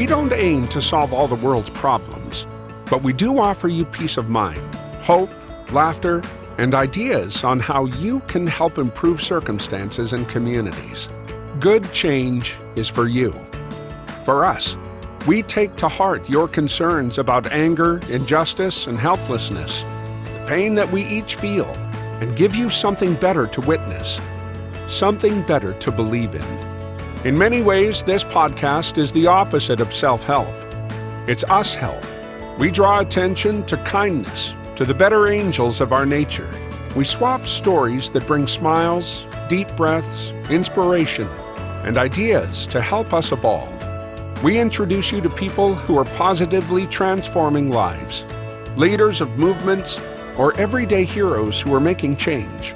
We don't aim to solve all the world's problems, but we do offer you peace of mind, hope, laughter, and ideas on how you can help improve circumstances and communities. Good change is for you. For us, we take to heart your concerns about anger, injustice, and helplessness, the pain that we each feel, and give you something better to witness, something better to believe in. In many ways, this podcast is the opposite of self-help. It's us help. We draw attention to kindness, to the better angels of our nature. We swap stories that bring smiles, deep breaths, inspiration, and ideas to help us evolve. We introduce you to people who are positively transforming lives, leaders of movements, or everyday heroes who are making change.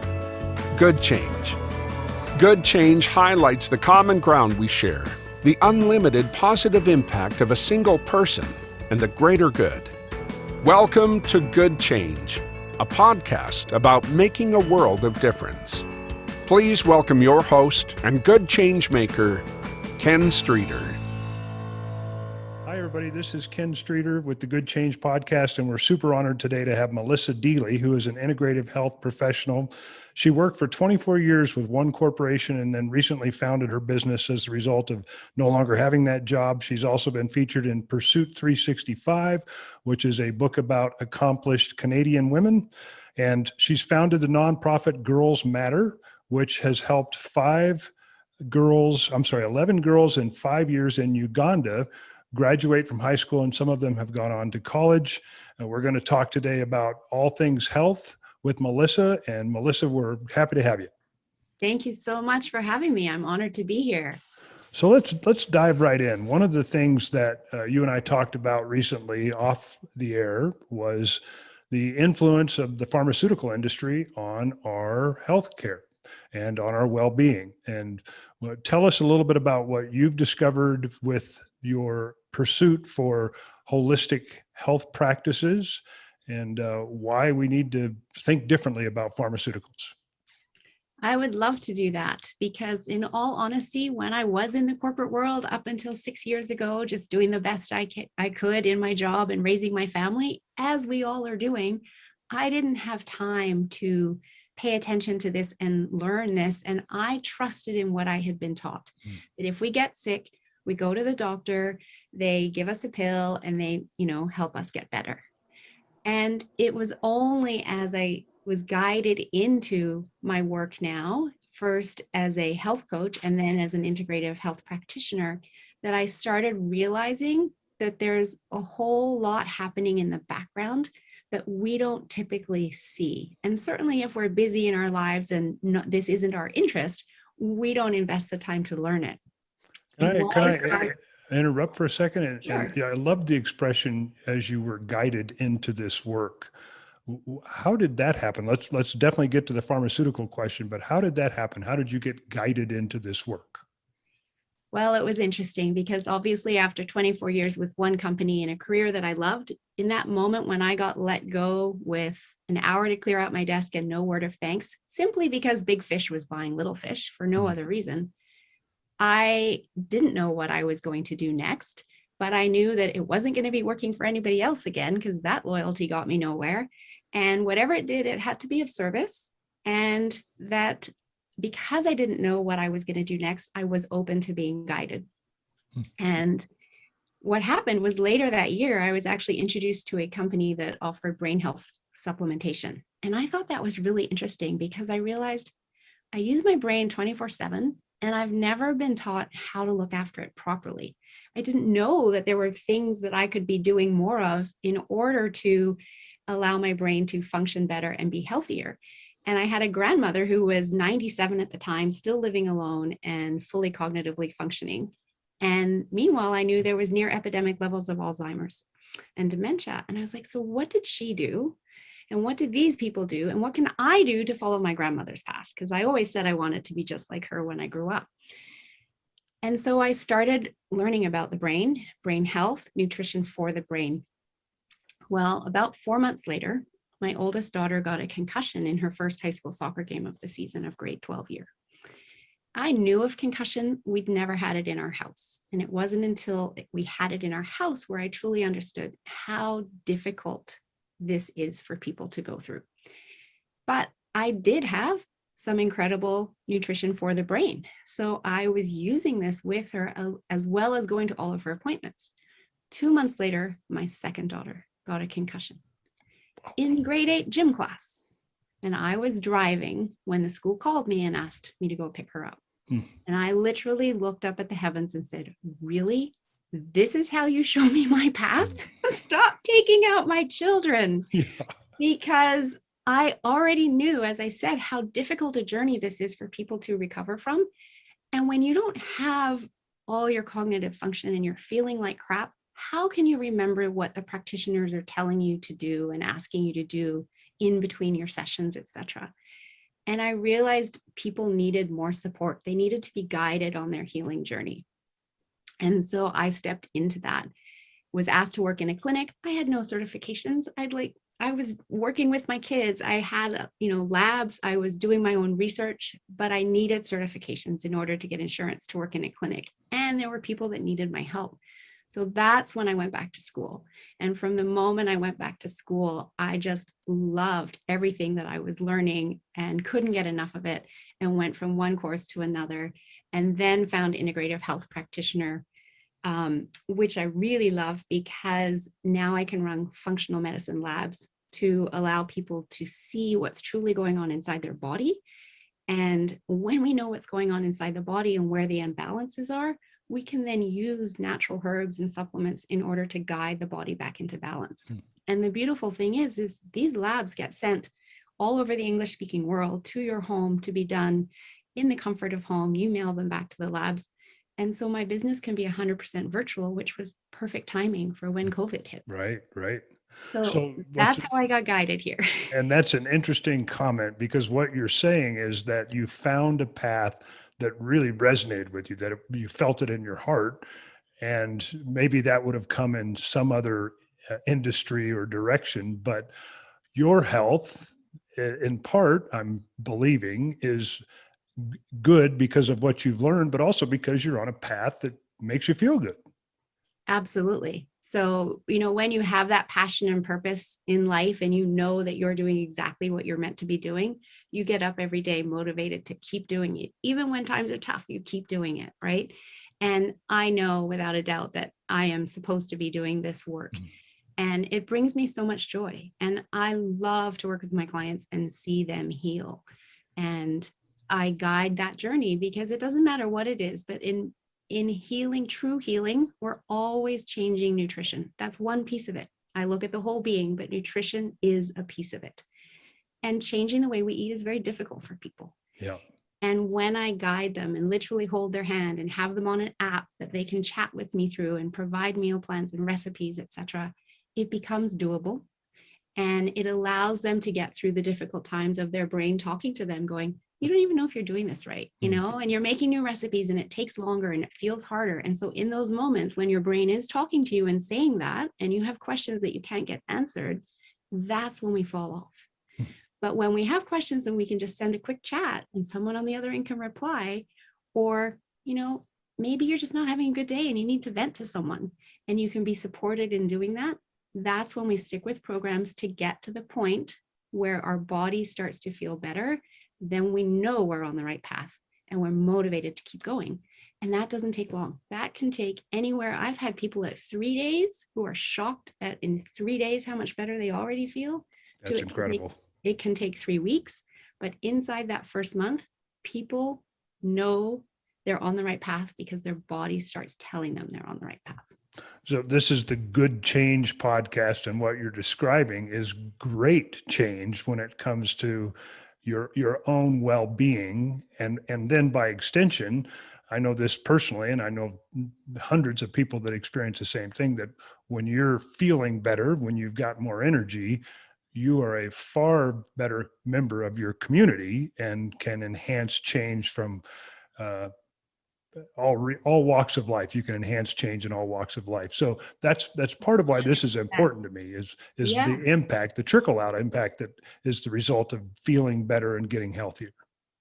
Good change. Good change highlights the common ground we share, the unlimited positive impact of a single person, and the greater good. Welcome to Good Change, a podcast about making a world of difference. Please welcome your host and good change maker, Ken Streeter. Hi, everybody. This is Ken Streeter with the Good Change podcast, and we're super honored today to have Melissa Deely, who is an integrative health professional. She worked for 24 years with one corporation and then recently founded her business as a result of no longer having that job. She's also been featured in Pursuit 365, which is a book about accomplished Canadian women. And she's founded the nonprofit Girls Matter, which has helped 11 girls in 5 years in Uganda graduate from high school, and some of them have gone on to college. And we're going to talk today about all things health with Melissa. And Melissa, we're happy to have you. Thank you so much for having me. I'm honored to be here. So let's dive right in. One of the things that you and I talked about recently off the air was the influence of the pharmaceutical industry on our healthcare and on our well-being. And tell us a little bit about what you've discovered with your pursuit for holistic health practices and why we need to think differently about pharmaceuticals. I would love to do that because, in all honesty, when I was in the corporate world up until 6 years ago, just doing the best I could in my job and raising my family, as we all are doing, I didn't have time to pay attention to this and learn this. And I trusted in what I had been taught, that if we get sick, we go to the doctor, they give us a pill, and they, help us get better. And it was only as I was guided into my work now, first as a health coach and then as an integrative health practitioner, that I started realizing that there's a whole lot happening in the background that we don't typically see. And certainly if we're busy in our lives and this isn't our interest, we don't invest the time to learn it. Can I interrupt for a second? Sure. I love the expression "as you were guided into this work." How did that happen? Let's definitely get to the pharmaceutical question, but how did that happen? How did you get guided into this work? Well, it was interesting because obviously after 24 years with one company in a career that I loved, in that moment when I got let go with an hour to clear out my desk and no word of thanks, simply because big fish was buying little fish for no other reason, I didn't know what I was going to do next, but I knew that it wasn't going to be working for anybody else again because that loyalty got me nowhere. And whatever it did, it had to be of service. And that because I didn't know what I was going to do next, I was open to being guided. And what happened was later that year, I was actually introduced to a company that offered brain health supplementation. And I thought that was really interesting because I realized I use my brain 24/7. And I've never been taught how to look after it properly. I didn't know that there were things that I could be doing more of in order to allow my brain to function better and be healthier. And I had a grandmother who was 97 at the time, still living alone and fully cognitively functioning. And meanwhile, I knew there was near epidemic levels of Alzheimer's and dementia. And I was like, so what did she do? And what did these people do? And what can I do to follow my grandmother's path? Because I always said I wanted to be just like her when I grew up. And so I started learning about the brain health, nutrition for the brain. Well, about 4 months later, my oldest daughter got a concussion in her first high school soccer game of the season of grade 12 year. I knew of concussion. We'd never had it in our house. And it wasn't until we had it in our house where I truly understood how difficult this is for people to go through. But I did have some incredible nutrition for the brain. So I was using this with her as well as going to all of her appointments. 2 months later, my second daughter got a concussion in grade 8 gym class. And I was driving when the school called me and asked me to go pick her up. And I literally looked up at the heavens and said, really? This is how you show me my path? Stop taking out my children. Yeah. Because I already knew, as I said, how difficult a journey this is for people to recover from. And when you don't have all your cognitive function and you're feeling like crap, how can you remember what the practitioners are telling you to do and asking you to do in between your sessions, etc.? And I realized people needed more support. They needed to be guided on their healing journey. And so I stepped into that, was asked to work in a clinic. I had no certifications. I was working with my kids. I had, labs. I was doing my own research, but I needed certifications in order to get insurance to work in a clinic. And there were people that needed my help. So that's when I went back to school. And from the moment I went back to school, I just loved everything that I was learning and couldn't get enough of it, and went from one course to another, and then found integrative health practitioner, which I really love because now I can run functional medicine labs to allow people to see what's truly going on inside their body. And when we know what's going on inside the body and where the imbalances are, we can then use natural herbs and supplements in order to guide the body back into balance. And the beautiful thing is these labs get sent all over the English speaking world to your home to be done in the comfort of home. You mail them back to the labs. And so my business can be 100% virtual, which was perfect timing for when COVID hit. Right. So that's how I got guided here. And that's an interesting comment, because what you're saying is that you found a path that really resonated with you, that you felt it in your heart, and maybe that would have come in some other industry or direction, but your health, in part, I'm believing, is good because of what you've learned, but also because you're on a path that makes you feel good. Absolutely. So, when you have that passion and purpose in life and you know that you're doing exactly what you're meant to be doing, you get up every day motivated to keep doing it. Even when times are tough, you keep doing it, right? And I know without a doubt that I am supposed to be doing this work. And it brings me so much joy. And I love to work with my clients and see them heal. And I guide that journey because it doesn't matter what it is, but in healing, true healing, we're always changing nutrition. That's one piece of it. I look at the whole being, but nutrition is a piece of it. And changing the way we eat is very difficult for people. Yeah. And when I guide them and literally hold their hand and have them on an app that they can chat with me through and provide meal plans and recipes, etc., it becomes doable. And it allows them to get through the difficult times of their brain talking to them going, you don't even know if you're doing this right, and you're making new recipes and it takes longer and it feels harder. And so in those moments when your brain is talking to you and saying that, and you have questions that you can't get answered, that's when we fall off. But when we have questions, then we can just send a quick chat and someone on the other end can reply. Or, maybe you're just not having a good day and you need to vent to someone and you can be supported in doing that. That's when we stick with programs to get to the point where our body starts to feel better. Then we know we're on the right path and we're motivated to keep going. And that doesn't take long. That can take anywhere. I've had people at 3 days who are shocked at in 3 days how much better they already feel. That's incredible. It can take 3 weeks, but inside that first month, people know they're on the right path because their body starts telling them they're on the right path. So this is the Good Change podcast, and what you're describing is great change when it comes to your own well-being. And then by extension, I know this personally, and I know hundreds of people that experience the same thing, that when you're feeling better, when you've got more energy, you are a far better member of your community and can enhance change from all walks of life. You can enhance change in all walks of life. So that's part of why this is important to me is the impact, the trickle out impact that is the result of feeling better and getting healthier.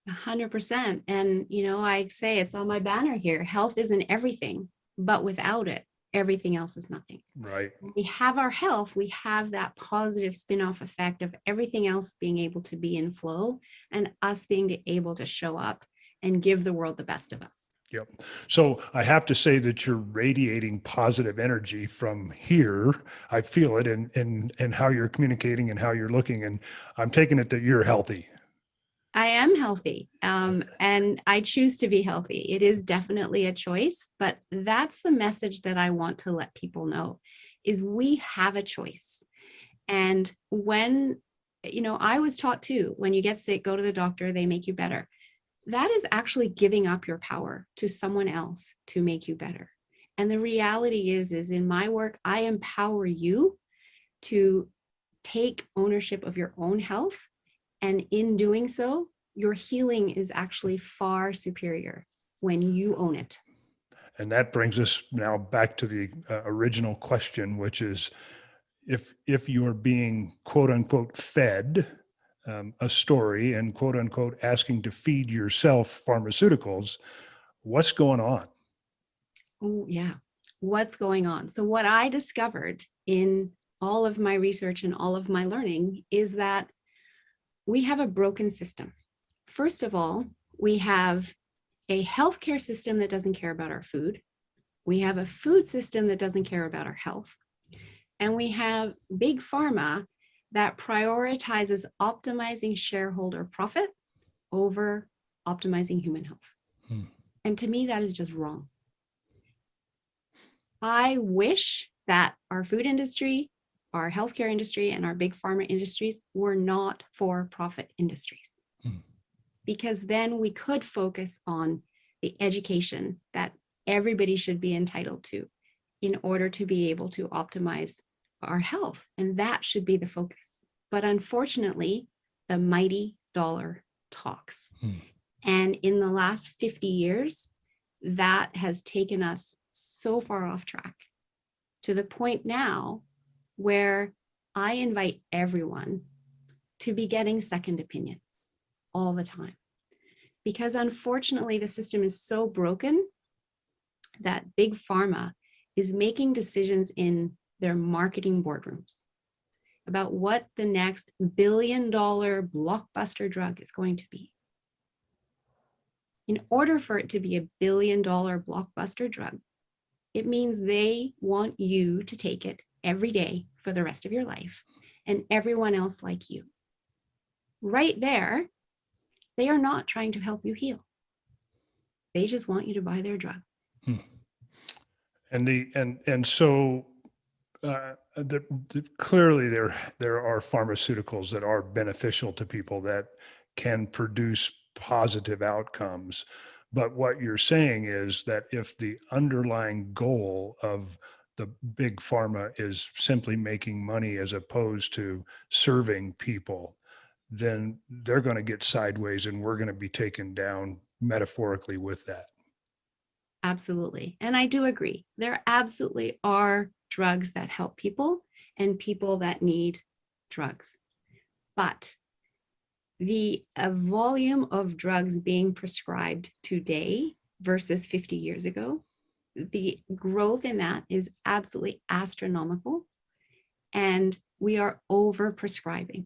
100%. And, I say it's on my banner here. Health isn't everything, but without it, everything else is nothing. Right. When we have our health, we have that positive spin-off effect of everything else being able to be in flow and us being able to show up and give the world the best of us. Yep. So I have to say that you're radiating positive energy from here. I feel it in how you're communicating and how you're looking. And I'm taking it that you're healthy. I am healthy, and I choose to be healthy. It is definitely a choice, but that's the message that I want to let people know is we have a choice. And when, I was taught too, when you get sick, go to the doctor, they make you better. That is actually giving up your power to someone else to make you better. And the reality is in my work, I empower you to take ownership of your own health. And in doing so, your healing is actually far superior when you own it. And that brings us now back to the original question, which is if you're being quote unquote fed a story and quote unquote asking to feed yourself pharmaceuticals, what's going on? Oh, yeah. What's going on? So what I discovered in all of my research and all of my learning is that we have a broken system. First of all, we have a healthcare system that doesn't care about our food. We have a food system that doesn't care about our health. And we have big pharma that prioritizes optimizing shareholder profit over optimizing human health. And to me, that is just wrong. I wish that our food industry, our healthcare industry, and our big pharma industries were not for-profit industries. Because then we could focus on the education that everybody should be entitled to in order to be able to optimize our health. And that should be the focus. But unfortunately, the mighty dollar talks. And in the last 50 years, that has taken us so far off track to the point now where I invite everyone to be getting second opinions all the time. Because unfortunately, the system is so broken that big pharma is making decisions in their marketing boardrooms about what the next billion-dollar blockbuster drug is going to be. In order for it to be a billion-dollar blockbuster drug, it means they want you to take it every day for the rest of your life and everyone else like you. Right there, they are not trying to help you heal. They just want you to buy their drug. So clearly there are pharmaceuticals that are beneficial to people that can produce positive outcomes. But what you're saying is that if the underlying goal of the big pharma is simply making money as opposed to serving people, then they're going to get sideways and we're going to be taken down metaphorically with that. Absolutely. And I do agree. There absolutely are drugs that help people and people that need drugs. But the volume of drugs being prescribed today versus 50 years ago, the growth in that is absolutely astronomical. And we are over-prescribing.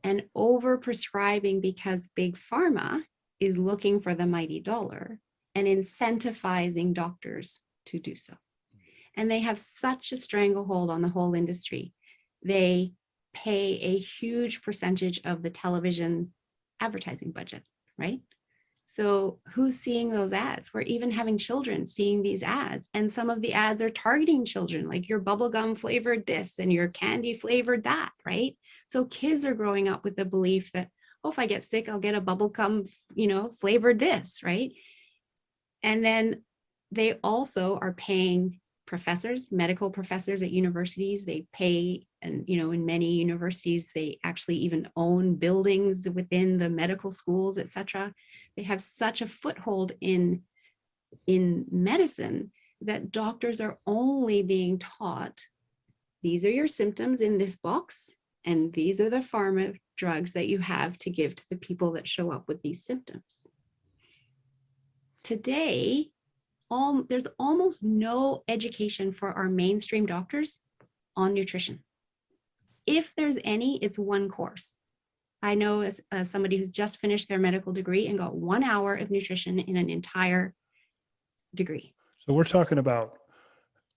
And over-prescribing because big pharma is looking for the mighty dollar and incentivizing doctors to do so. And they have such a stranglehold on the whole industry. They pay a huge percentage of the television advertising budget, right? So who's seeing those ads? We're even having children seeing these ads. And some of the ads are targeting children, like your bubblegum flavored this and your candy flavored that, right? So kids are growing up with the belief that, oh, if I get sick, I'll get a bubblegum, flavored this, right? And then they also are paying professors, medical professors at universities. They pay, and in many universities, they actually even own buildings within the medical schools, etc. They have such a foothold in medicine that doctors are only being taught, these are your symptoms in this box, and these are the pharma drugs that you have to give to the people that show up with these symptoms. Today, there's almost no education for our mainstream doctors on nutrition. If there's any, it's one course. I know as somebody who's just finished their medical degree and got 1 hour of nutrition in an entire degree. So we're talking about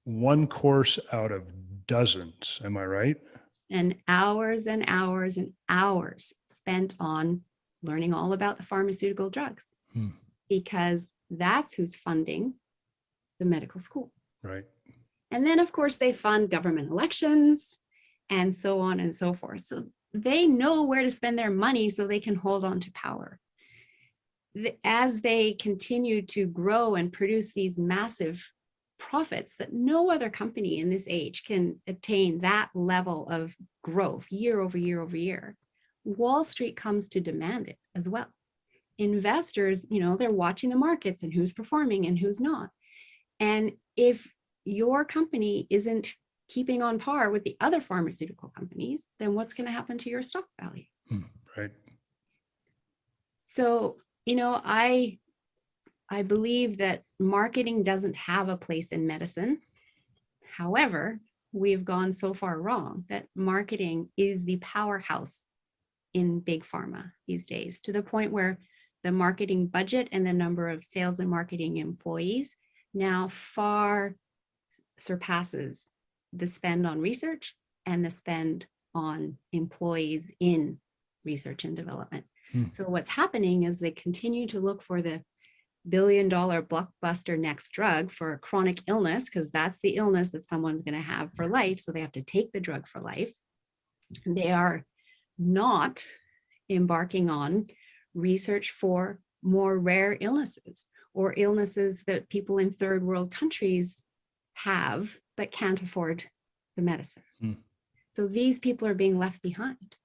one course out of dozens, am I right? And hours and hours and hours spent on learning all about the pharmaceutical drugs, because that's who's funding the medical school. Right. And then, of course, they fund government elections and so on and so forth. So they know where to spend their money so they can hold on to power. As they continue to grow and produce these massive profits that no other company in this age can attain that level of growth year over year over year, Wall Street comes to demand it as well. Investors, they're watching the markets and who's performing and who's not. And if your company isn't keeping on par with the other pharmaceutical companies, then what's going to happen to your stock value? Right. So, I believe that marketing doesn't have a place in medicine. However, we've gone so far wrong that marketing is the powerhouse in big pharma these days, to the point where the marketing budget and the number of sales and marketing employees now far surpasses the spend on research and the spend on employees in research and development. So what's happening is they continue to look for the billion-dollar blockbuster next drug for a chronic illness, because that's the illness that someone's going to have for life. So they have to take the drug for life. They are not embarking on research for more rare illnesses or illnesses that people in third world countries have but can't afford the medicine. So these people are being left behind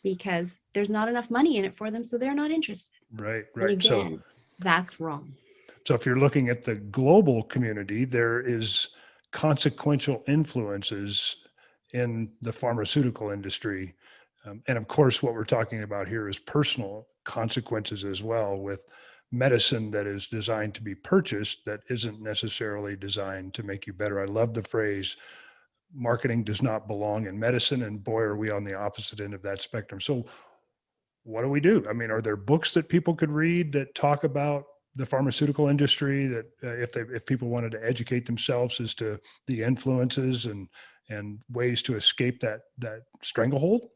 because there's not enough money in it for them, so they're not interested. Right. And again, that's wrong. So if you're looking at the global community, there is consequential influences in the pharmaceutical industry. And of course, what we're talking about here is personal consequences as well, with medicine that is designed to be purchased that isn't necessarily designed to make you better. I love the phrase, marketing does not belong in medicine, and boy, are we on the opposite end of that spectrum. So what do we do? I mean, are there books that people could read that talk about the pharmaceutical industry, that if people wanted to educate themselves as to the influences and ways to escape that stranglehold?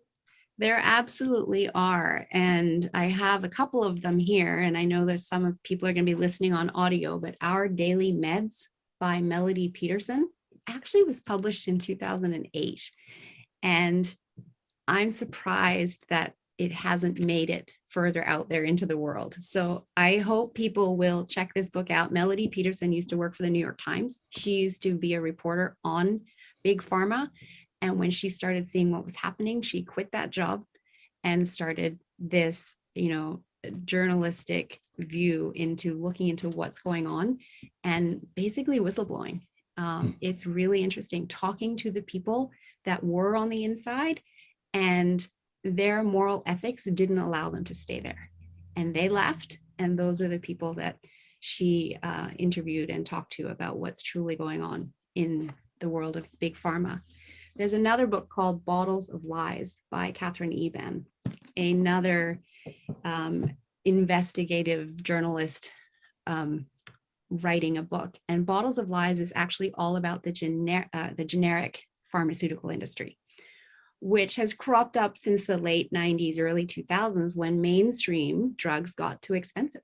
There absolutely are. And I have a couple of them here. And I know that some people are going to be listening on audio, but Our Daily Meds by Melody Peterson actually was published in 2008. And I'm surprised that it hasn't made it further out there into the world. So I hope people will check this book out. Melody Peterson used to work for the New York Times. She used to be a reporter on big pharma. And when she started seeing what was happening, she quit that job and started this, journalistic view into looking into what's going on and basically whistleblowing. It's really interesting talking to the people that were on the inside, and their moral ethics didn't allow them to stay there. And they left. And those are the people that she interviewed and talked to about what's truly going on in the world of big pharma. There's another book called Bottles of Lies by Catherine Eban, another investigative journalist writing a book. And Bottles of Lies is actually all about the generic pharmaceutical industry, which has cropped up since the late 90s, early 2000s, when mainstream drugs got too expensive.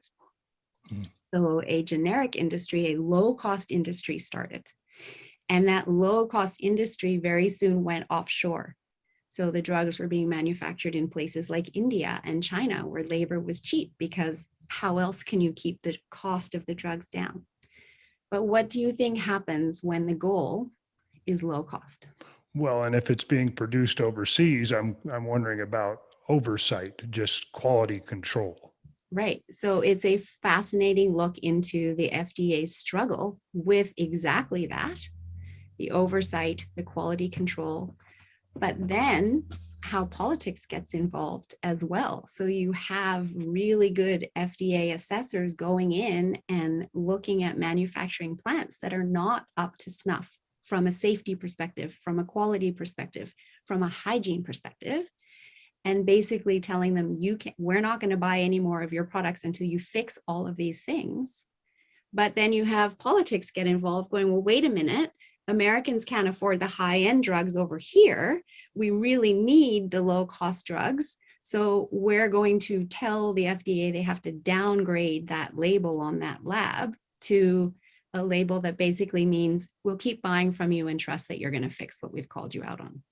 So a generic industry, a low-cost industry started. And that low-cost industry very soon went offshore. So the drugs were being manufactured in places like India and China, where labor was cheap, because how else can you keep the cost of the drugs down? But what do you think happens when the goal is low cost? Well, and if it's being produced overseas, I'm wondering about oversight, just quality control. Right. So it's a fascinating look into the FDA's struggle with exactly that, the oversight, the quality control. But then how politics gets involved as well. So you have really good FDA assessors going in and looking at manufacturing plants that are not up to snuff from a safety perspective, from a quality perspective, from a hygiene perspective, and basically telling them, we're not going to buy any more of your products until you fix all of these things. But then you have politics get involved going, well, wait a minute, Americans can't afford the high-end drugs over here. We really need the low-cost drugs. So we're going to tell the FDA they have to downgrade that label on that lab to a label that basically means we'll keep buying from you and trust that you're going to fix what we've called you out on,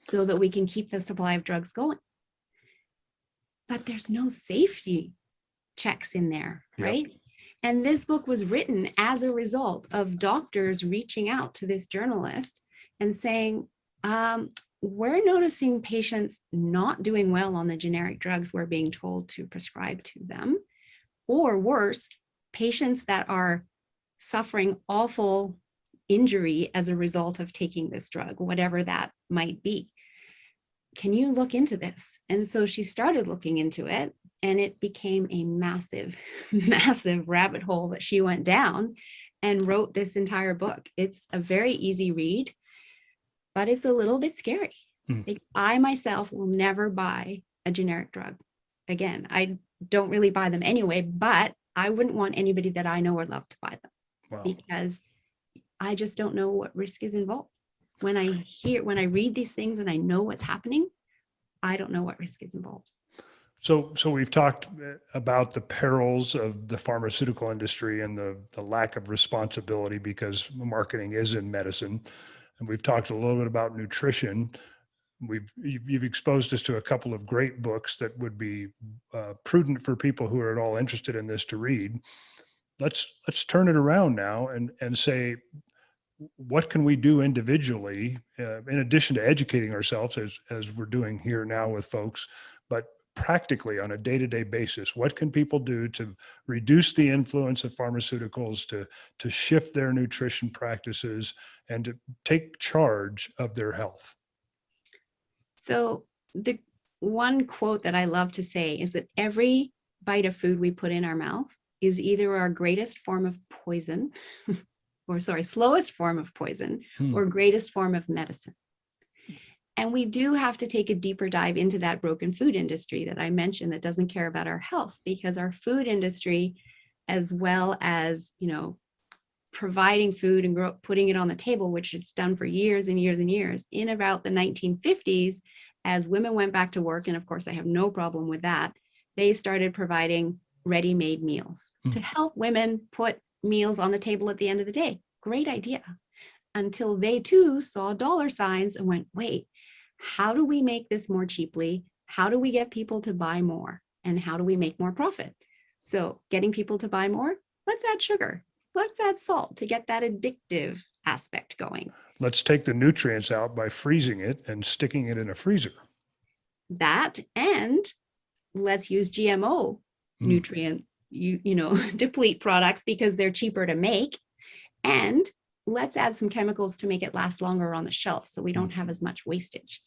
so that we can keep the supply of drugs going. But there's no safety checks in there, right? Yep. And this book was written as a result of doctors reaching out to this journalist and saying, we're noticing patients not doing well on the generic drugs we're being told to prescribe to them, or worse, patients that are suffering awful injury as a result of taking this drug, whatever that might be. Can you look into this? And so she started looking into it, and it became a massive, massive rabbit hole that she went down and wrote this entire book. It's a very easy read, but it's a little bit scary. Like, I myself will never buy a generic drug again. I don't really buy them anyway, but I wouldn't want anybody that I know or love to buy them. Wow. Because I just don't know what risk is involved. When I read these things and I know what's happening, I don't know what risk is involved. So we've talked about the perils of the pharmaceutical industry and the lack of responsibility because marketing is in medicine. And we've talked a little bit about nutrition. You've exposed us to a couple of great books that would be prudent for people who are at all interested in this to read. Let's turn it around now and say, what can we do individually in addition to educating ourselves as we're doing here now with folks, but practically on a day-to-day basis, what can people do to reduce the influence of pharmaceuticals, to shift their nutrition practices, and to take charge of their health? So the one quote that I love to say is that every bite of food we put in our mouth is either our greatest form of poison, slowest form of poison, or greatest form of medicine. And we do have to take a deeper dive into that broken food industry that I mentioned that doesn't care about our health, because our food industry, as well as, providing food and putting it on the table, which it's done for years and years and years, in about the 1950s, as women went back to work, and of course I have no problem with that, they started providing ready-made meals to help women put meals on the table at the end of the day. Great idea. Until they too saw dollar signs and went, wait, how do we make this more cheaply? How do we get people to buy more? And how do we make more profit? So getting people to buy more, let's add sugar. Let's add salt to get that addictive aspect going. Let's take the nutrients out by freezing it and sticking it in a freezer. That, and let's use GMO nutrient, deplete products because they're cheaper to make. And let's add some chemicals to make it last longer on the shelf so we don't have as much wastage.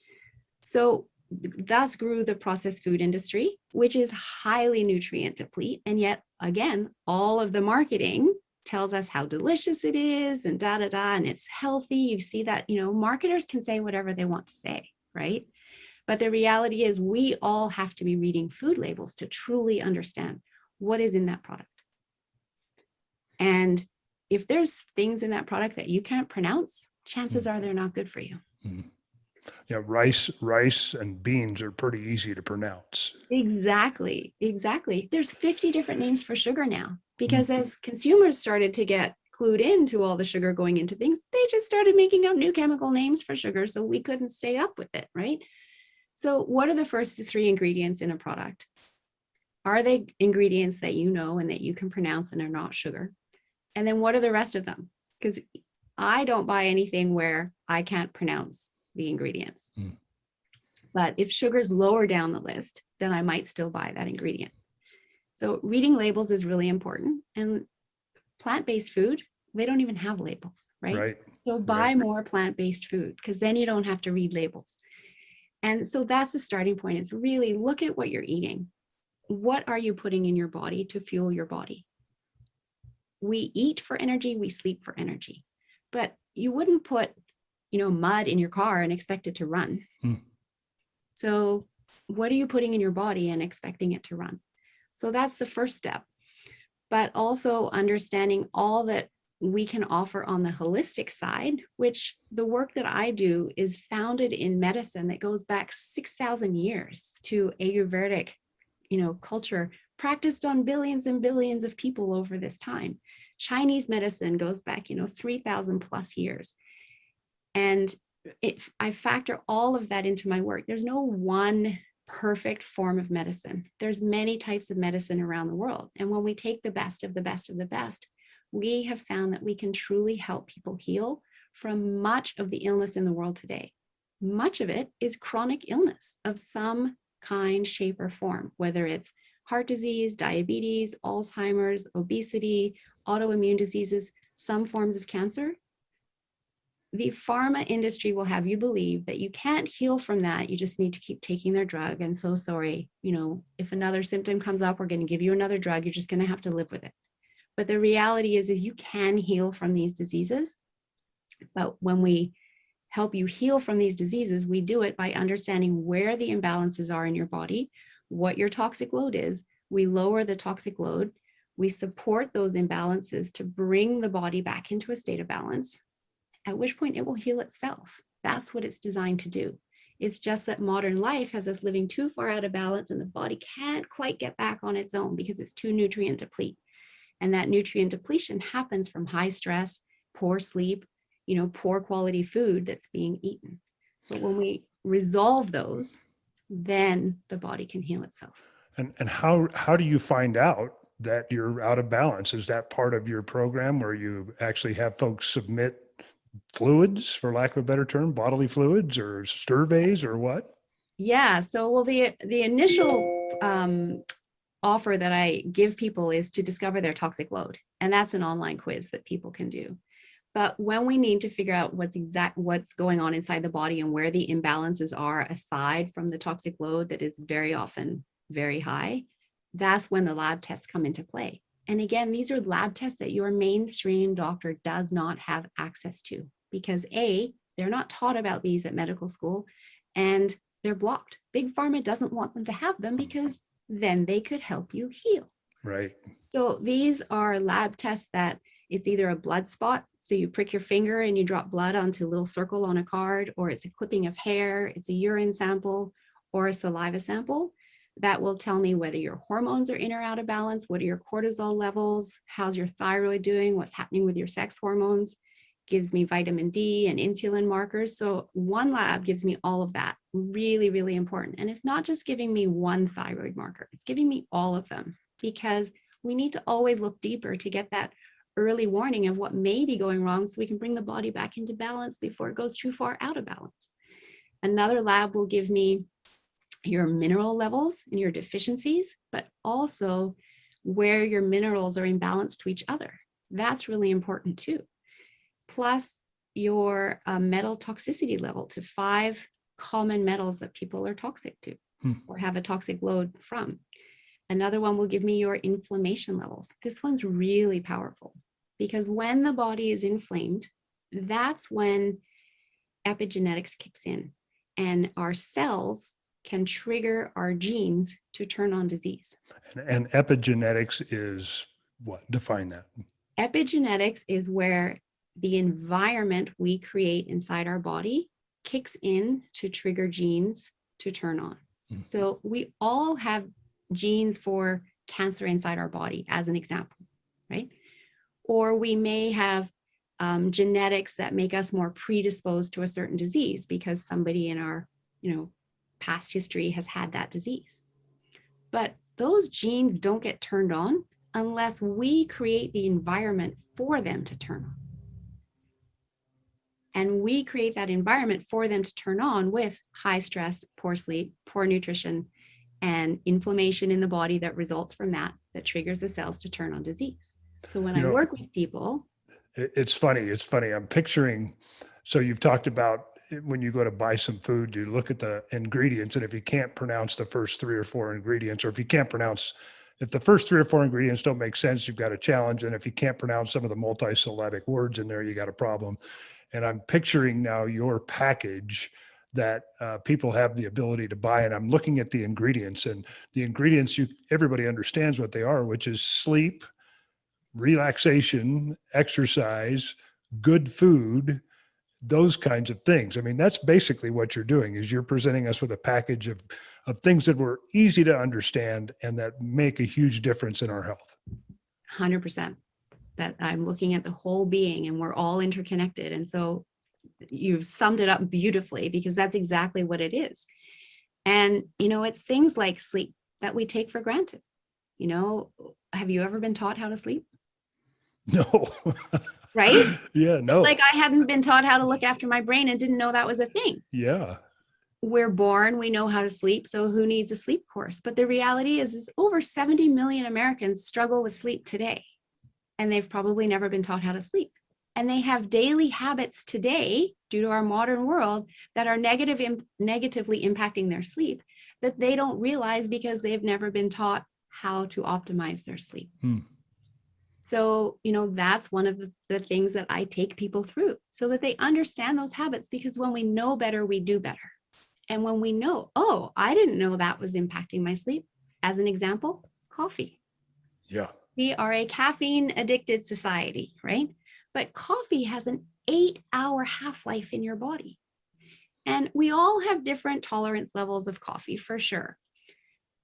So thus grew the processed food industry, which is highly nutrient deplete. And yet, again, all of the marketing tells us how delicious it is and and it's healthy. You see that, marketers can say whatever they want to say, right? But the reality is we all have to be reading food labels to truly understand what is in that product. And if there's things in that product that you can't pronounce, chances are they're not good for you. Yeah, rice and beans are pretty easy to pronounce. Exactly. There's 50 different names for sugar now, because as consumers started to get clued into all the sugar going into things, they just started making up new chemical names for sugar, so we couldn't stay up with it, right? So what are the first 3 ingredients in a product? Are they ingredients that you know and that you can pronounce and are not sugar? And then what are the rest of them? Because I don't buy anything where I can't pronounce the ingredients. But if sugar's lower down the list, then I might still buy that ingredient. So reading labels is really important. And plant-based food, they don't even have labels, right? So buy more plant-based food, because then you don't have to read labels. And so that's the starting point, is really look at what you're eating. What are you putting in your body to fuel your body? We eat for energy, we sleep for energy. But you wouldn't put, mud in your car and expect it to run. So what are you putting in your body and expecting it to run? So that's the first step. But also understanding all that we can offer on the holistic side, which the work that I do is founded in medicine that goes back 6,000 years to Ayurvedic, culture practiced on billions and billions of people over this time. Chinese medicine goes back, 3,000 plus years. And I factor all of that into my work. There's no one perfect form of medicine. There's many types of medicine around the world. And when we take the best of the best of the best, we have found that we can truly help people heal from much of the illness in the world today. Much of it is chronic illness of some kind, shape, or form, whether it's heart disease, diabetes, Alzheimer's, obesity, autoimmune diseases, some forms of cancer. The pharma industry will have you believe that you can't heal from that. You just need to keep taking their drug. And so sorry, if another symptom comes up, we're going to give you another drug. You're just going to have to live with it. But the reality is you can heal from these diseases. But when we help you heal from these diseases, we do it by understanding where the imbalances are in your body, what your toxic load is. We lower the toxic load. We support those imbalances to bring the body back into a state of balance, at which point it will heal itself. That's what it's designed to do. It's just that modern life has us living too far out of balance, and the body can't quite get back on its own because it's too nutrient depleted. And that nutrient depletion happens from high stress, poor sleep, poor quality food that's being eaten. But when we resolve those, then the body can heal itself. And how do you find out that you're out of balance? Is that part of your program where you actually have folks submit fluids, for lack of a better term, bodily fluids or surveys or what? Yeah. So, well, the initial offer that I give people is to discover their toxic load. And that's an online quiz that people can do. But when we need to figure out what's going on inside the body and where the imbalances are, aside from the toxic load that is very often very high, that's when the lab tests come into play. And again, these are lab tests that your mainstream doctor does not have access to because A, they're not taught about these at medical school, and they're blocked. Big Pharma doesn't want them to have them because then they could help you heal. Right. So these are lab tests that it's either a blood spot, so you prick your finger and you drop blood onto a little circle on a card, or it's a clipping of hair, it's a urine sample, or a saliva sample. That will tell me whether your hormones are in or out of balance, what are your cortisol levels, how's your thyroid doing, what's happening with your sex hormones, gives me vitamin D and insulin markers. So one lab gives me all of that, really, really important. And it's not just giving me one thyroid marker, it's giving me all of them, because we need to always look deeper to get that early warning of what may be going wrong so we can bring the body back into balance before it goes too far out of balance. Another lab will give me your mineral levels and your deficiencies, but also where your minerals are imbalanced to each other. That's really important too. Plus your metal toxicity level to 5 common metals that people are toxic to or have a toxic load from. Another one will give me your inflammation levels. This one's really powerful because when the body is inflamed, that's when epigenetics kicks in and our cells can trigger our genes to turn on disease. And epigenetics is what? Define that. Epigenetics is where the environment we create inside our body kicks in to trigger genes to turn on. Mm-hmm. So we all have genes for cancer inside our body, as an example, right? Or we may have genetics that make us more predisposed to a certain disease because somebody in our, past history has had that disease. But those genes don't get turned on unless we create the environment for them to turn on. And we create that environment for them to turn on with high stress, poor sleep, poor nutrition, and inflammation in the body that results from that triggers the cells to turn on disease. So when I work with people. It's funny. I'm picturing, so you've talked about when you go to buy some food, you look at the ingredients, and if you can't pronounce the first 3 or 4 ingredients, or if the first 3 or 4 ingredients don't make sense, you've got a challenge. And if you can't pronounce some of the multisyllabic words in there, you got a problem. And I'm picturing now your package that people have the ability to buy. And I'm looking at the ingredients, and the ingredients, everybody understands what they are, which is sleep, relaxation, exercise, good food, those kinds of things. I mean, that's basically what you're doing, is you're presenting us with a package of things that were easy to understand and that make a huge difference in our health. 100%. That I'm looking at the whole being, and we're all interconnected. And so you've summed it up beautifully, because that's exactly what it is. And, it's things like sleep that we take for granted. Have you ever been taught how to sleep? No. Right? Yeah, no. It's like I hadn't been taught how to look after my brain and didn't know that was a thing. Yeah. We're born, we know how to sleep. So who needs a sleep course? But the reality is over 70 million Americans struggle with sleep today. And they've probably never been taught how to sleep. And they have daily habits today, due to our modern world, that are negatively impacting their sleep, that they don't realize because they've never been taught how to optimize their sleep. So, that's one of the things that I take people through, so that they understand those habits, because when we know better, we do better. And when we know, oh, I didn't know that was impacting my sleep. As an example, coffee. Yeah. We are a caffeine addicted society, right? But coffee has an 8-hour half-life in your body. And we all have different tolerance levels of coffee, for sure.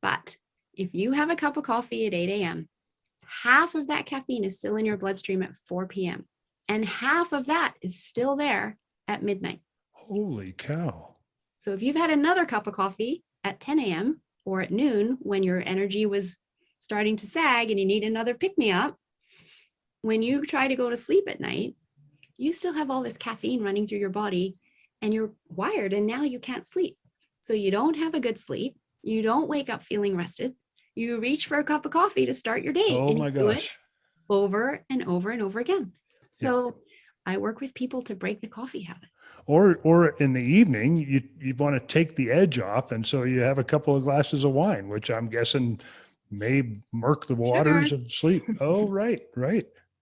But if you have a cup of coffee at 8 a.m., half of that caffeine is still in your bloodstream at 4 p.m. And half of that is still there at midnight. Holy cow. So if you've had another cup of coffee at 10 a.m. or at noon, when your energy was starting to sag and you need another pick-me-up, when you try to go to sleep at night, you still have all this caffeine running through your body and you're wired, and now you can't sleep. So you don't have a good sleep. You don't wake up feeling rested. You reach for a cup of coffee to start your day. Oh and my you do it gosh. over and over and over again. So I work with people to break the coffee habit. Or in the evening, you want to take the edge off. And so you have a couple of glasses of wine, which I'm guessing may murk the waters Sugar. of sleep. Oh, right.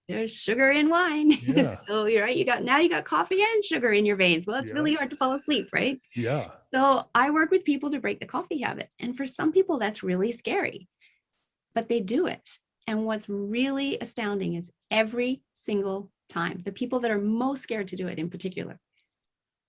There's sugar in wine. Yeah. So you're right. You got coffee and sugar in your veins. Well, it's really hard to fall asleep, right? Yeah. So I work with people to break the coffee habit. And for some people, that's really scary, but they do it. And what's really astounding is every single time, the people that are most scared to do it in particular,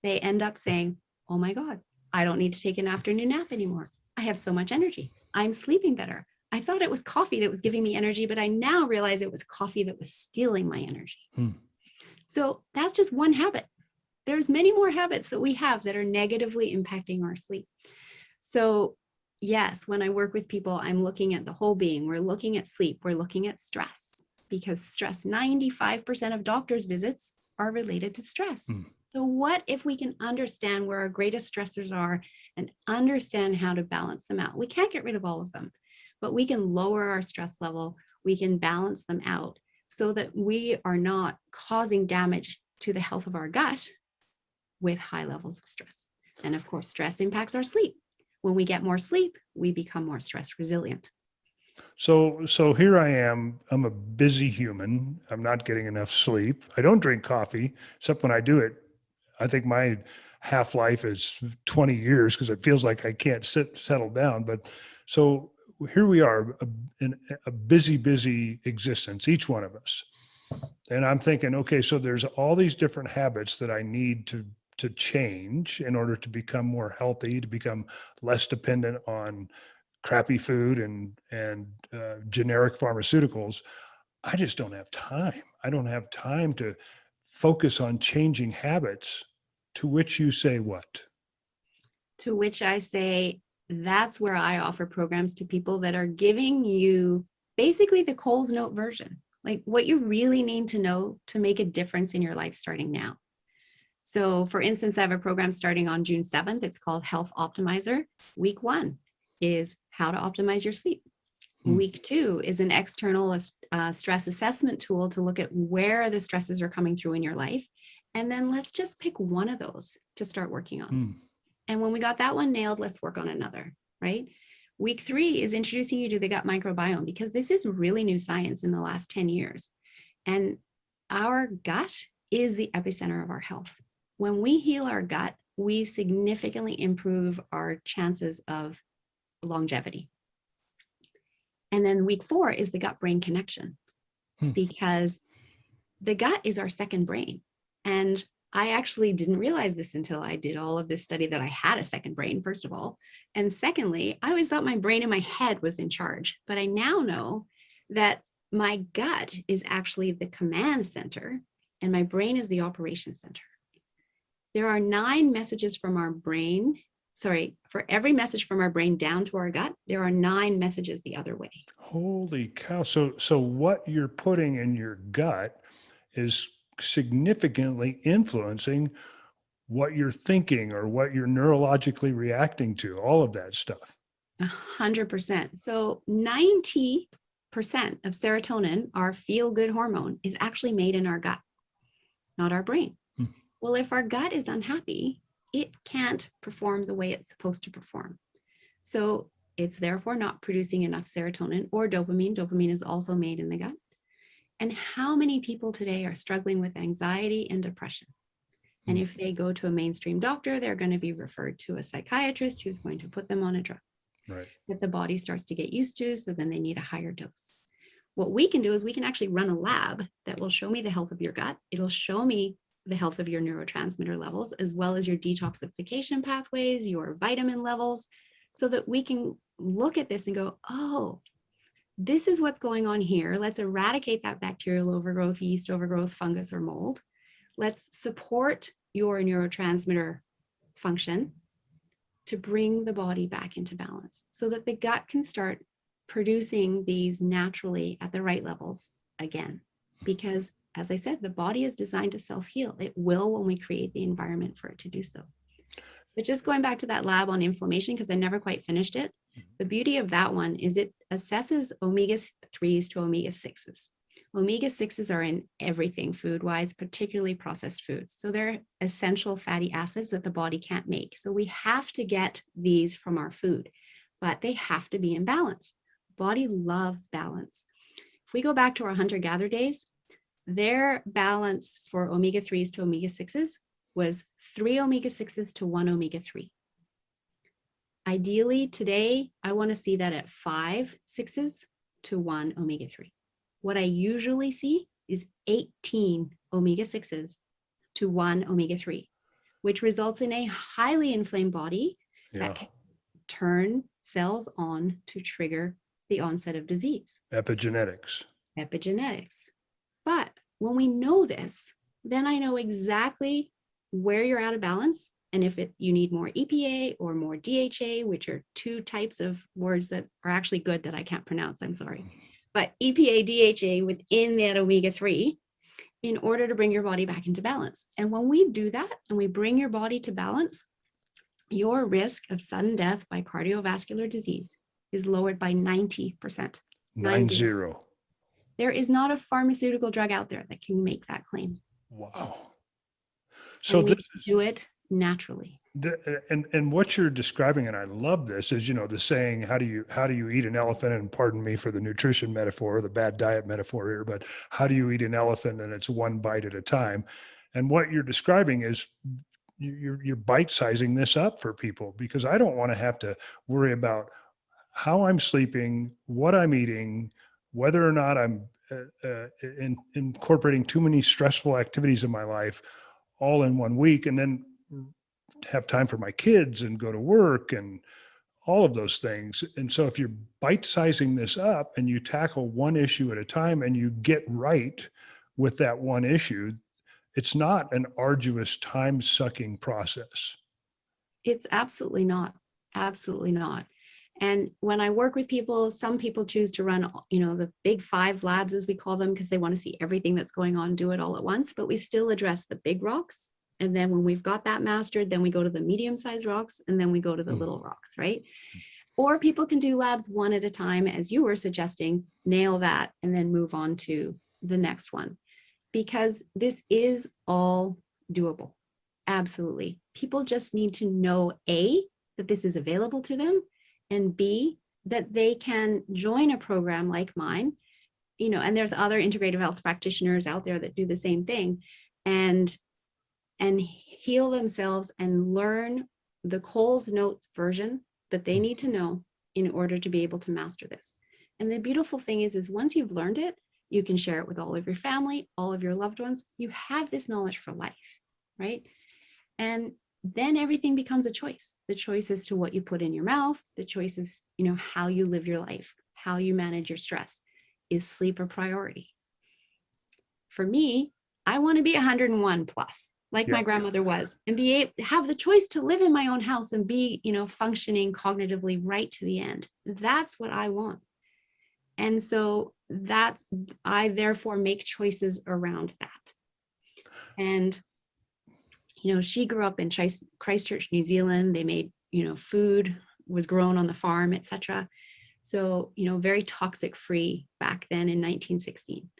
they end up saying, oh my God, I don't need to take an afternoon nap anymore. I have so much energy. I'm sleeping better. I thought it was coffee that was giving me energy, but I now realize it was coffee that was stealing my energy. So that's just one habit. There's many more habits that we have that are negatively impacting our sleep. So yes, when I work with people, I'm looking at the whole being. We're looking at sleep. We're looking at stress, because stress, 95% of doctors' visits are related to stress. So what if we can understand where our greatest stressors are and understand how to balance them out? We can't get rid of all of them, but we can lower our stress level. We can balance them out so that we are not causing damage to the health of our gut with high levels of stress. And of course, stress impacts our sleep. When we get more sleep, we become more stress resilient. So here I am. I'm a busy human. I'm not getting enough sleep. I don't drink coffee, except when I do it. I think my half-life is 20 years because it feels like I can't settle down. But so here we are in a busy existence, each one of us. And I'm thinking, okay, so there's all these different habits that I need to change in order to become more healthy, to become less dependent on crappy food and generic pharmaceuticals. I just don't have time. I don't have time to focus on changing habits. To which you say what? To which I say, that's where I offer programs to people that are giving you basically the Coles Note version, like what you really need to know to make a difference in your life starting now. So for instance, I have a program starting on June 7th. It's called Health Optimizer. Week 1 is how to optimize your sleep. Week 2 is an external stress assessment tool to look at where the stresses are coming through in your life And then let's just pick one of those to start working on. Mm. And when we got that one nailed, let's work on another, right? Week 3 is introducing you to the gut microbiome, because this is really new science in the last 10 years. And our gut is the epicenter of our health. When we heal our gut, we significantly improve our chances of longevity. And then week 4 is the gut-brain connection, because the gut is our second brain. And I actually didn't realize this until I did all of this study, that I had a second brain, first of all. And secondly, I always thought my brain in my head was in charge, but I now know that my gut is actually the command center and my brain is the operation center. There are 9 messages from our brain. Sorry, for every message from our brain down to our gut, there are 9 messages the other way. Holy cow. So what you're putting in your gut is significantly influencing what you're thinking or what you're neurologically reacting to, all of that stuff. 100%. So 90% of serotonin, our feel-good hormone, is actually made in our gut, not our brain. Well, if our gut is unhappy, it can't perform the way it's supposed to perform. So it's therefore not producing enough serotonin or dopamine. Dopamine is also made in the gut. And how many people today are struggling with anxiety and depression? And if they go to a mainstream doctor, they're going to be referred to a psychiatrist who's going to put them on a drug that the body starts to get used to. So then they need a higher dose. What we can do is we can actually run a lab that will show me the health of your gut. It'll show me the health of your neurotransmitter levels, as well as your detoxification pathways, your vitamin levels, so that we can look at this and go, oh, this is what's going on here. Let's eradicate that bacterial overgrowth, yeast overgrowth, fungus, or mold. Let's support your neurotransmitter function to bring the body back into balance so that the gut can start producing these naturally at the right levels again. Because, as I said, the body is designed to self-heal. It will when we create the environment for it to do so. But just going back to that lab on inflammation, because I never quite finished it, the beauty of that one is it assesses omega-3s to omega-6s. Omega-6s are in everything food-wise, particularly processed foods. So they're essential fatty acids that the body can't make. So we have to get these from our food, but they have to be in balance. Body loves balance. If we go back to our hunter-gatherer days, their balance for omega-3s to omega-6s was 3 omega-6s to 1 omega-3. Ideally, today, I want to see that at 5 6s to 1 omega-3. What I usually see is 18 omega-6s to 1 omega-3, which results in a highly inflamed body that can turn cells on to trigger the onset of disease. Epigenetics. But when we know this, then I know exactly where you're out of balance. And if you need more EPA or more DHA, which are 2 types of words that are actually good that I can't pronounce, I'm sorry. But EPA, DHA within that omega-3 in order to bring your body back into balance. And when we do that and we bring your body to balance, your risk of sudden death by cardiovascular disease is lowered by 90%. 90. There is not a pharmaceutical drug out there that can make that claim. Wow. So and this do it naturally. And what you're describing, and I love this, is, the saying, how do you eat an elephant? And pardon me for the nutrition metaphor, or the bad diet metaphor here, but how do you eat an elephant? And it's one bite at a time. And what you're describing is you're bite-sizing this up for people, because I don't want to have to worry about how I'm sleeping, what I'm eating, whether or not I'm incorporating too many stressful activities in my life all in 1 week, and then have time for my kids and go to work and all of those things. And so if you're bite-sizing this up and you tackle one issue at a time and you get right with that one issue, it's not an arduous, time-sucking process. It's absolutely not. Absolutely not. And when I work with people, some people choose to run, the big 5 labs, as we call them, because they want to see everything that's going on, do it all at once, but we still address the big rocks. And then when we've got that mastered, then we go to the medium-sized rocks, and then we go to the little rocks, right? Or people can do labs one at a time, as you were suggesting, nail that, and then move on to the next one. Because this is all doable. Absolutely. People just need to know A, that this is available to them, and B, that they can join a program like mine, and there's other integrative health practitioners out there that do the same thing, and heal themselves and learn the Coles Notes version that they need to know in order to be able to master this. And the beautiful thing is once you've learned it, you can share it with all of your family, all of your loved ones. You have this knowledge for life, right? And then everything becomes a choice. The choice as to what you put in your mouth, the choice is, how you live your life, how you manage your stress. Is sleep a priority? For me, I want to be 101 plus, like my grandmother was, and be able to have the choice to live in my own house and be, functioning cognitively right to the end. That's what I want. And so I therefore make choices around that. And, she grew up in Christchurch, New Zealand. They made, food was grown on the farm, etc. So, very toxic free back then in 1916.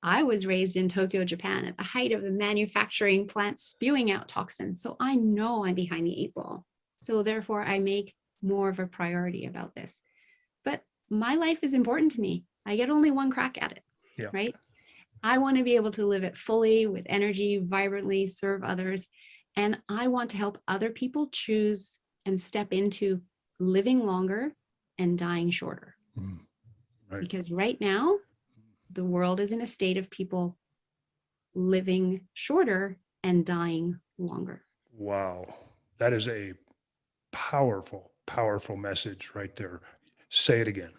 I was raised in Tokyo, Japan, at the height of the manufacturing plants spewing out toxins. So I know I'm behind the 8 ball. So therefore, I make more of a priority about this. But my life is important to me. I get only one crack at it, right? I want to be able to live it fully with energy, vibrantly, serve others. And I want to help other people choose and step into living longer and dying shorter. Right. Because right now, the world is in a state of people living shorter and dying longer. Wow. That is a powerful, powerful message right there. Say it again.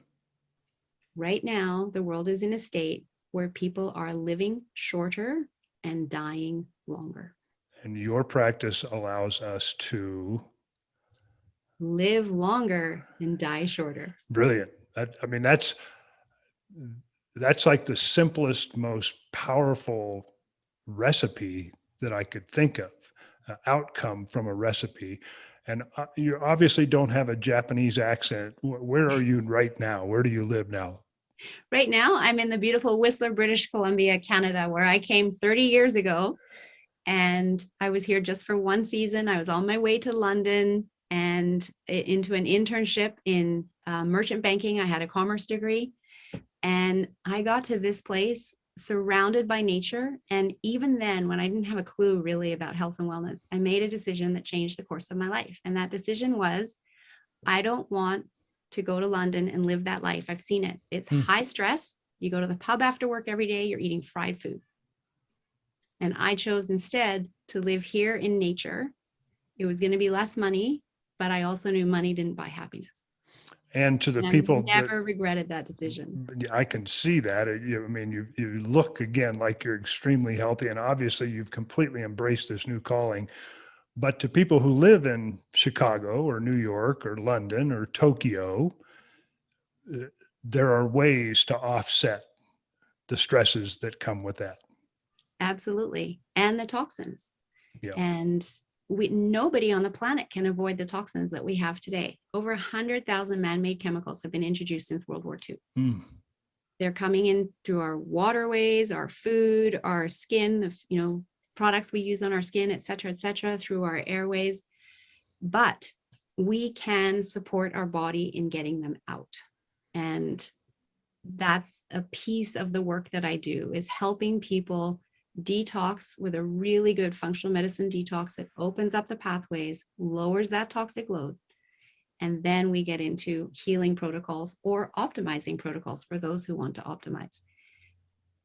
Right now, the world is in a state where people are living shorter and dying longer. And your practice allows us to live longer and die shorter. Brilliant. That's like the simplest, most powerful recipe that I could think of, outcome from a recipe. And you obviously don't have a Japanese accent. Where are you right now? Where do you live now? Right now, I'm in the beautiful Whistler, British Columbia, Canada, where I came 30 years ago. And I was here just for one season. I was on my way to London and into an internship in merchant banking. I had a commerce degree. And I got to this place surrounded by nature. And even then, when I didn't have a clue really about health and wellness, I made a decision that changed the course of my life. And that decision was, I don't want to go to London and live that life. I've seen it. It's high stress. You go to the pub after work every day, you're eating fried food. And I chose instead to live here in nature. It was going to be less money, but I also knew money didn't buy happiness. And to the people, I never regretted that decision. I can see that. You look again like you're extremely healthy, and obviously you've completely embraced this new calling. But to people who live in Chicago or New York or London or Tokyo, there are ways to offset the stresses that come with that. Absolutely. And the toxins. Yeah. And nobody on the planet can avoid the toxins that we have today. Over 100,000 man-made chemicals have been introduced since World War II. They're coming in through our waterways, our food, our skin, products we use on our skin, et cetera, through our airways. But we can support our body in getting them out. And that's a piece of the work that I do, is helping people detox with a really good functional medicine detox that opens up the pathways, lowers that toxic load. And then we get into healing protocols or optimizing protocols for those who want to optimize.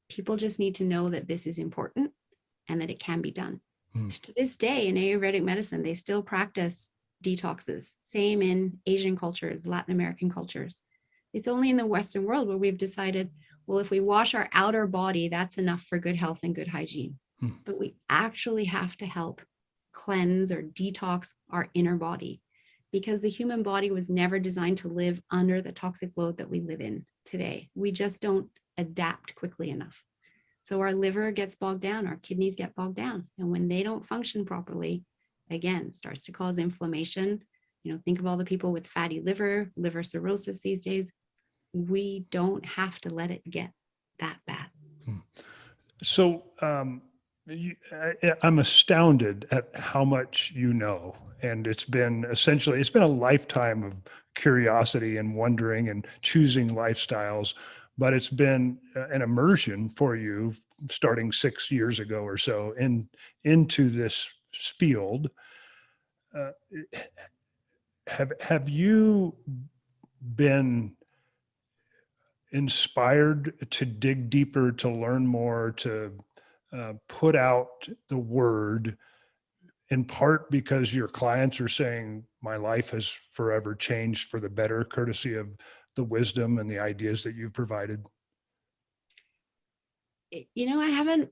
People just need to know that this is important and that it can be done. To this day in Ayurvedic medicine, they still practice detoxes. Same in Asian cultures, Latin American cultures. It's only in the Western world where we've decided, well, if we wash our outer body, that's enough for good health and good hygiene. But we actually have to help cleanse or detox our inner body, because the human body was never designed to live under the toxic load that we live in today. We just don't adapt quickly enough. So our liver gets bogged down, our kidneys get bogged down. And when they don't function properly, again, starts to cause inflammation. Think of all the people with fatty liver cirrhosis these days. We don't have to let it get that bad. So I'm astounded at how much you know. And it's been a lifetime of curiosity and wondering and choosing lifestyles. But it's been an immersion for you starting 6 years ago or so into this field. Uh, have you been inspired to dig deeper, to learn more, to put out the word, in part because your clients are saying, my life has forever changed for the better, courtesy of the wisdom and the ideas that you've provided? I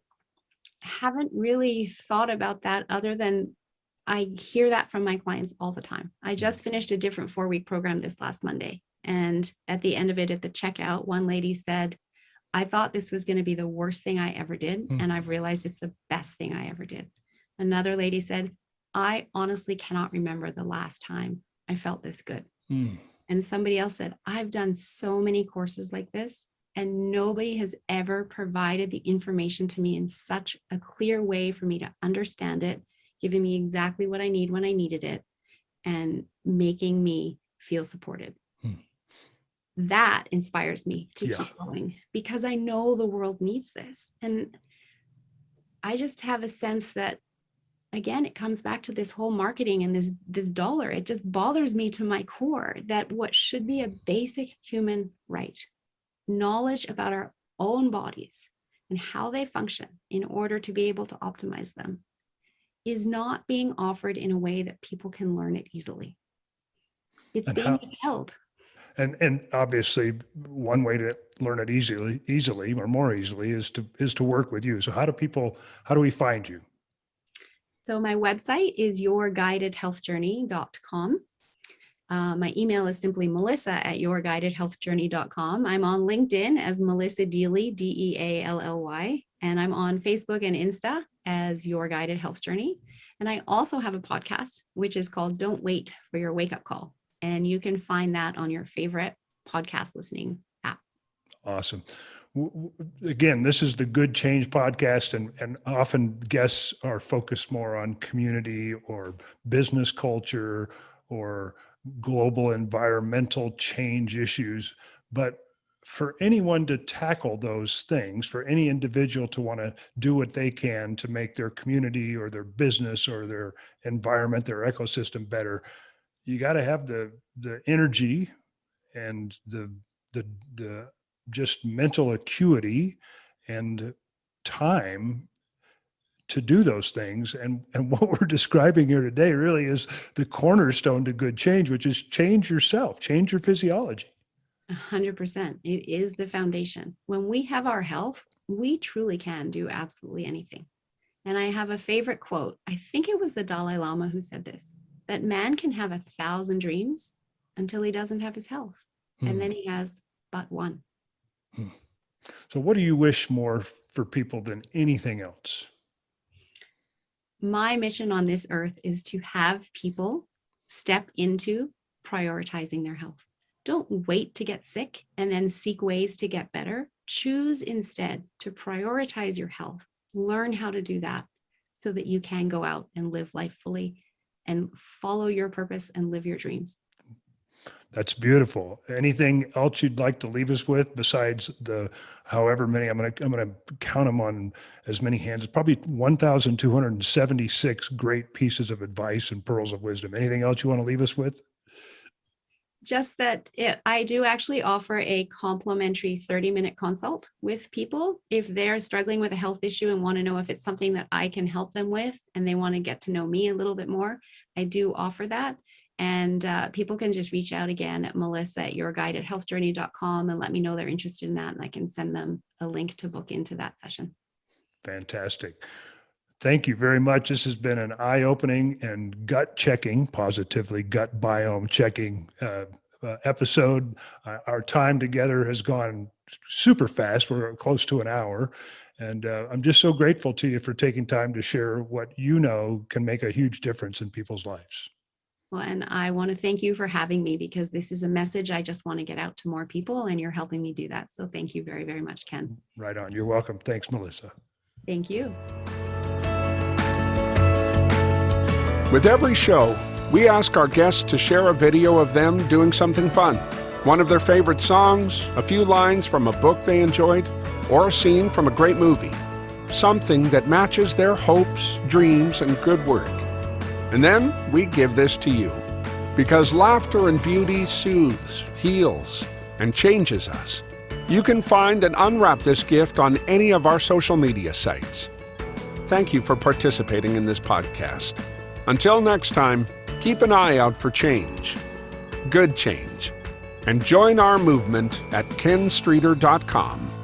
haven't really thought about that, other than I hear that from my clients all the time. I just finished a different 4-week program this last Monday. And at the end of it, at the checkout, one lady said, I thought this was going to be the worst thing I ever did. And I've realized it's the best thing I ever did. Another lady said, I honestly cannot remember the last time I felt this good. And somebody else said, I've done so many courses like this, and nobody has ever provided the information to me in such a clear way for me to understand it, giving me exactly what I need when I needed it, and making me feel supported. That inspires me to keep going, because I know the world needs this. And I just have a sense that, again, it comes back to this whole marketing and this dollar. It just bothers me to my core that what should be a basic human right, knowledge about our own bodies and how they function in order to be able to optimize them, is not being offered in a way that people can learn it easily. It's being held. And obviously, one way to learn it easily or more easily is to work with you. So how do we find you? So my website is yourguidedhealthjourney.com. My email is simply melissa@yourguidedhealthjourney.com. I'm on LinkedIn as Melissa Deally, Deally, and I'm on Facebook and Insta as Your Guided Health Journey. And I also have a podcast, which is called Don't Wait for Your Wake Up Call. And you can find that on your favorite podcast listening app. Awesome. Again, this is the Good Change podcast, and often guests are focused more on community or business culture or global environmental change issues. But for anyone to tackle those things, for any individual to want to do what they can to make their community or their business or their environment, their ecosystem better, you got to have the energy and the just mental acuity and time to do those things. And what we're describing here today really is the cornerstone to good change, which is change yourself, change your physiology. 100%. It is the foundation. When we have our health, we truly can do absolutely anything. And I have a favorite quote. I think it was the Dalai Lama who said this, that man can have 1,000 dreams until he doesn't have his health. And then he has but one. So what do you wish more for people than anything else? My mission on this earth is to have people step into prioritizing their health. Don't wait to get sick and then seek ways to get better. Choose instead to prioritize your health. Learn how to do that so that you can go out and live life fully and follow your purpose and live your dreams. That's beautiful. Anything else you'd like to leave us with besides the however many? I'm going to count them on as many hands. Probably 1,276 great pieces of advice and pearls of wisdom. Anything else you want to leave us with? Just that I do actually offer a complimentary 30-minute consult with people if they're struggling with a health issue and want to know if it's something that I can help them with, and they want to get to know me a little bit more. I do offer that. And people can just reach out again at melissa@yourguidedhealthjourney.com and let me know they're interested in that. And I can send them a link to book into that session. Fantastic. Thank you very much. This has been an eye-opening and gut-checking, positively gut biome checking episode. Our time together has gone super fast. We're close to an hour. And I'm just so grateful to you for taking time to share what you know can make a huge difference in people's lives. Well, and I want to thank you for having me, because this is a message I just want to get out to more people, and you're helping me do that. So thank you very, very much, Ken. Right on. You're welcome. Thanks, Melissa. Thank you. With every show, we ask our guests to share a video of them doing something fun. One of their favorite songs, a few lines from a book they enjoyed, or a scene from a great movie. Something that matches their hopes, dreams, and good work. And then we give this to you. Because laughter and beauty soothes, heals, and changes us. You can find and unwrap this gift on any of our social media sites. Thank you for participating in this podcast. Until next time, keep an eye out for change. Good change. And join our movement at kenstreeter.com.